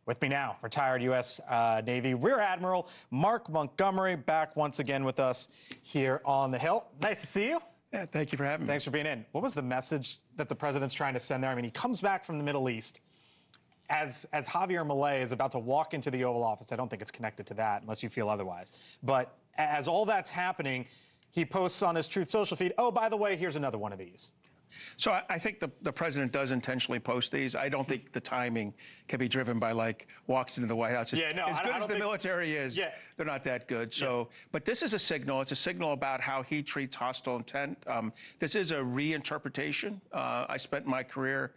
With me now, retired U.S. Navy Rear Admiral Mark Montgomery, back once again with us here on the Hill. Nice to see you. Yeah, thank you for having me. Thanks for being in. What was the message that the president's trying to send there? I mean, he comes back from the Middle East. As Javier Milei is about to walk into the Oval Office, I don't think it's connected to that unless you feel otherwise. But as all that's happening, he posts on his Truth Social feed, oh, by the way, here's another one of these. So I think the president does intentionally post these. I don't think the timing can be driven by, like, walks into the White House. Yeah, no, as good as the military is, yeah, they're not that good. So, but this is a signal. It's a signal about how he treats hostile intent. This is a reinterpretation. I spent my career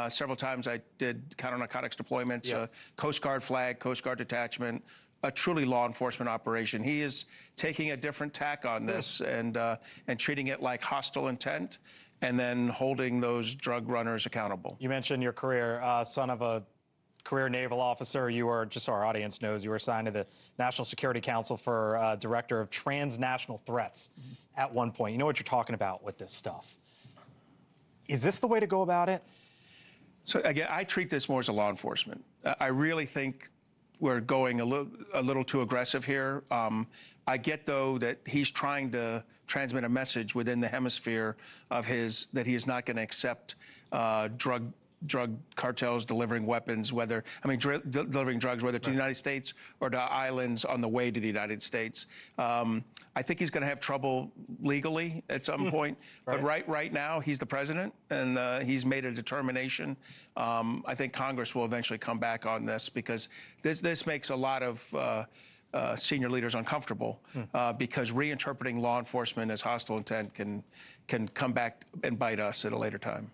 several times. I did counter-narcotics deployments, Coast Guard flag, Coast Guard detachment, a truly law enforcement operation. He is taking a different tack on this and treating it like hostile intent, and then holding those drug runners accountable. You mentioned your career, son of a career naval officer. You were, just so our audience knows, you were assigned to the National Security Council for Director of Transnational Threats at one point. You know what you're talking about with this stuff. Is this the way to go about it? So again, I treat this more as a law enforcement. I really think we're going a little too aggressive here. I get, though, that he's trying to transmit a message within the hemisphere of that he is not going to accept drug cartels delivering weapons, delivering drugs, whether to the United States or to islands on the way to the United States. I think he's going to have trouble legally at some point. But right now, he's the president, and he's made a determination. I think Congress will eventually come back on this, because this makes a lot of senior leaders uncomfortable, because reinterpreting law enforcement as hostile intent can come back and bite us at a later time.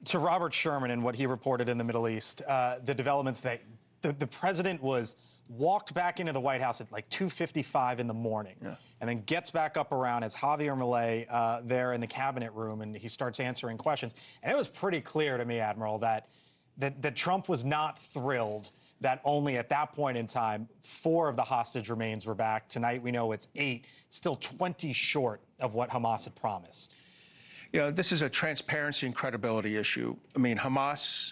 To Robert Sherman and what he reported in the Middle East, the developments that the president walked back into the White House at like 2:55 in the morning, and then gets back up around as Javier Milei there in the cabinet room, and he starts answering questions. And it was pretty clear to me, Admiral, that Trump was not thrilled that only at that point in time 4 of the hostage remains were back. Tonight we know it's 8, still 20 short of what Hamas had promised. You know, this is a transparency and credibility issue. I mean, Hamas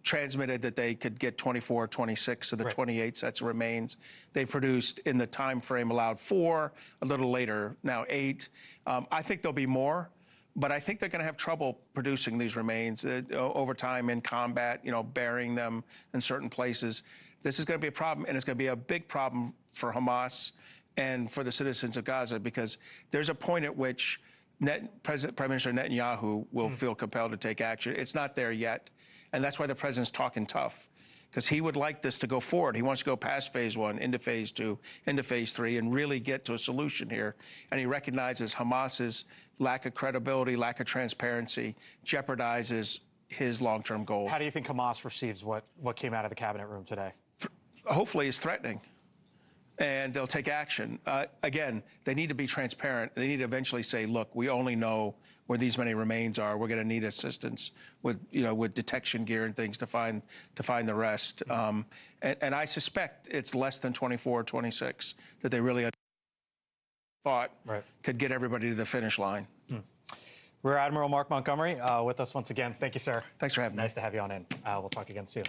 transmitted that they could get 24, 26 of the 28 sets of remains. They've produced, in the time frame allowed, 4, a little later, now 8. I think there'll be more, but I think they're going to have trouble producing these remains over time in combat, burying them in certain places. This is going to be a problem, and it's going to be a big problem for Hamas and for the citizens of Gaza, because there's a point at which Prime Minister Netanyahu will feel compelled to take action. It's not there yet, and that's why the president's talking tough, because he would like this to go forward. He wants to go past phase 1, into phase 2, into phase 3, and really get to a solution here. And he recognizes Hamas's lack of credibility, lack of transparency, jeopardizes his long-term goals. How do you think Hamas receives what came out of the cabinet room today? Hopefully it's threatening, and they'll take action. Again, they need to be transparent. They need to eventually say, look, we only know where these many remains are. We're going to need assistance with detection gear and things to find the rest. And I suspect it's less than 24 or 26 that they really thought could get everybody to the finish line. Rear Admiral Mark Montgomery with us once again. Thank you, sir. Thanks for having me. Nice to have you on in. We'll talk again soon.